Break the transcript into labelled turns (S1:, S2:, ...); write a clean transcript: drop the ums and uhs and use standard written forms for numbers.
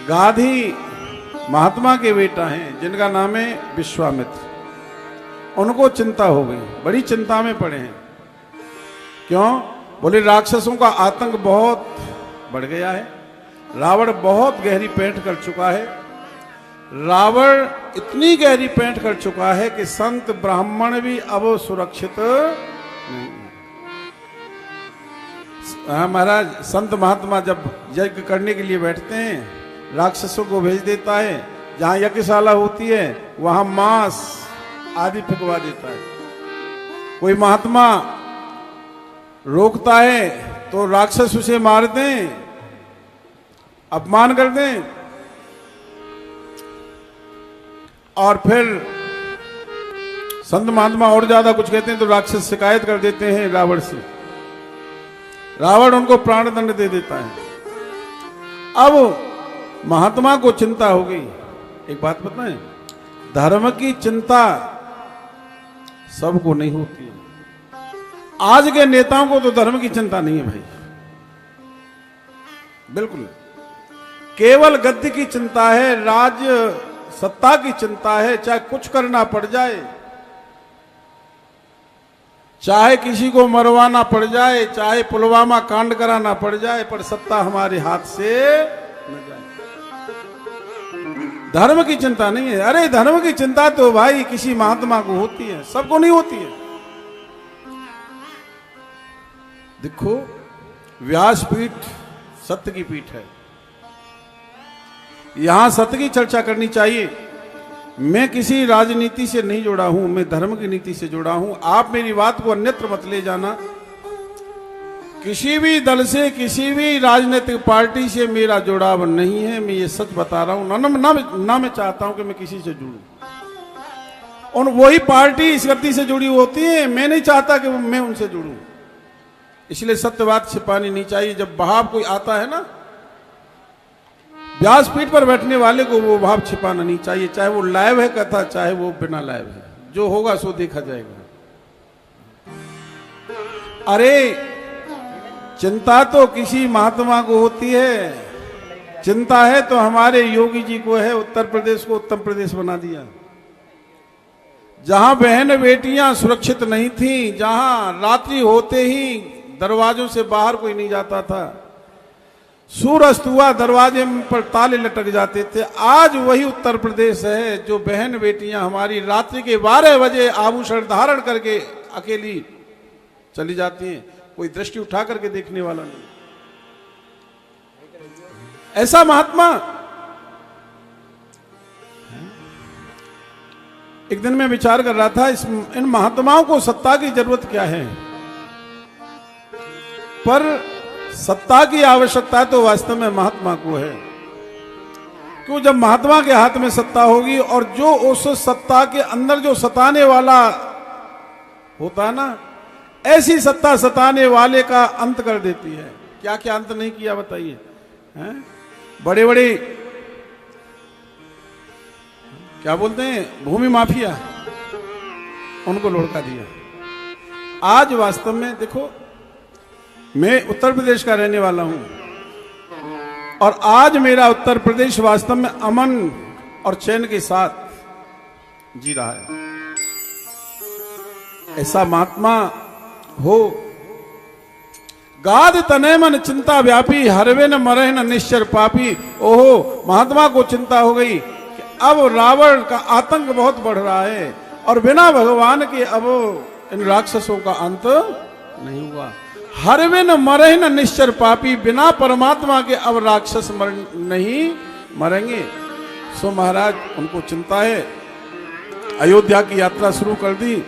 S1: गाधी महात्मा के बेटा हैं जिनका नाम है विश्वामित्र। उनको चिंता हो गई, बड़ी चिंता में पड़े हैं। क्यों? बोले राक्षसों का आतंक बहुत बढ़ गया है, रावण बहुत गहरी पैंठ कर चुका है। रावण इतनी गहरी पैंठ कर चुका है कि संत ब्राह्मण भी अब सुरक्षित नहीं है। महाराज, संत महात्मा जब यज्ञ करने के लिए बैठते हैं, राक्षसों को भेज देता है। जहां यज्ञशाला होती है वहां मांस आदि फेंकवा देता है। कोई महात्मा रोकता है तो राक्षस उसे मार दें, अपमान कर दें, और फिर संत महात्मा और ज्यादा कुछ कहते हैं तो राक्षस शिकायत कर देते हैं रावण से। रावण उनको प्राण दंड दे देता है। अब महात्मा को चिंता हो गई। एक बात बताएं, धर्म की चिंता सबको नहीं होती है। आज के नेताओं को तो धर्म की चिंता नहीं है भाई, बिल्कुल। केवल गद्दी की चिंता है, राज्य सत्ता की चिंता है। चाहे कुछ करना पड़ जाए, चाहे किसी को मरवाना पड़ जाए, चाहे पुलवामा कांड कराना पड़ जाए, पर सत्ता हमारे हाथ से न जाए। धर्म की चिंता नहीं है। अरे धर्म की चिंता तो भाई किसी महात्मा को होती है, सबको नहीं होती है। देखो, व्यासपीठ सत्य की पीठ है, यहां सत्य की चर्चा करनी चाहिए। मैं किसी राजनीति से नहीं जुड़ा हूं, मैं धर्म की नीति से जुड़ा हूं। आप मेरी बात को अन्यत्र मत ले जाना। किसी भी दल से, किसी भी राजनीतिक पार्टी से मेरा जुड़ाव नहीं है, मैं ये सच बता रहा हूं। ना मैं चाहता हूं कि मैं किसी से जुड़ूं। और वही पार्टी इस गति से जुड़ी होती है, मैं नहीं चाहता कि मैं उनसे जुड़ूं। इसलिए सत्य बात छिपानी नहीं चाहिए। जब भाव कोई आता है ना, व्यासपीठ पर बैठने वाले को वो भाव छिपाना नहीं चाहिए। चाहे वो लाइव है कथा, चाहे वो बिना लाइव है, जो होगा सो देखा जाएगा। अरे चिंता तो किसी महात्मा को होती है, चिंता है तो हमारे योगी जी को है। उत्तर प्रदेश को उत्तम प्रदेश बना दिया। जहां बहन बेटियां सुरक्षित नहीं थी, जहां रात्रि होते ही दरवाजों से बाहर कोई नहीं जाता था, सूर्य अस्त हुआ दरवाजे पर ताले लटक जाते थे, आज वही उत्तर प्रदेश है जो बहन बेटियां हमारी रात्रि के 12 बजे आभूषण धारण करके अकेली चली जाती हैं। कोई दृष्टि उठा करके देखने वाला नहीं। ऐसा महात्मा। एक दिन मैं विचार कर रहा था, इन महात्माओं को सत्ता की जरूरत क्या है, पर सत्ता की आवश्यकता तो वास्तव में महात्मा को है। क्यों? जब महात्मा के हाथ में सत्ता होगी और जो उस सत्ता के अंदर जो सताने वाला होता है ना, ऐसी सत्ता सताने वाले का अंत कर देती है। क्या क्या अंत नहीं किया बताइए? बड़े बड़े क्या बोलते हैं, भूमि माफिया, उनको लुढ़का दिया। आज वास्तव में देखो, मैं उत्तर प्रदेश का रहने वाला हूं और आज मेरा उत्तर प्रदेश वास्तव में अमन और चैन के साथ जी रहा है। ऐसा महात्मा हो। गाद तने मन चिंता व्यापी, हरवे न मरे न निश्चर पापी। ओहो, महात्मा को चिंता हो गई कि अब रावण का आतंक बहुत बढ़ रहा है और बिना भगवान के अब इन राक्षसों का अंत नहीं हुआ। हरवे न मरे न निश्चर पापी, बिना परमात्मा के अब राक्षस नहीं मरेंगे। सो महाराज, उनको चिंता है। अयोध्या की यात्रा शुरू कर दी।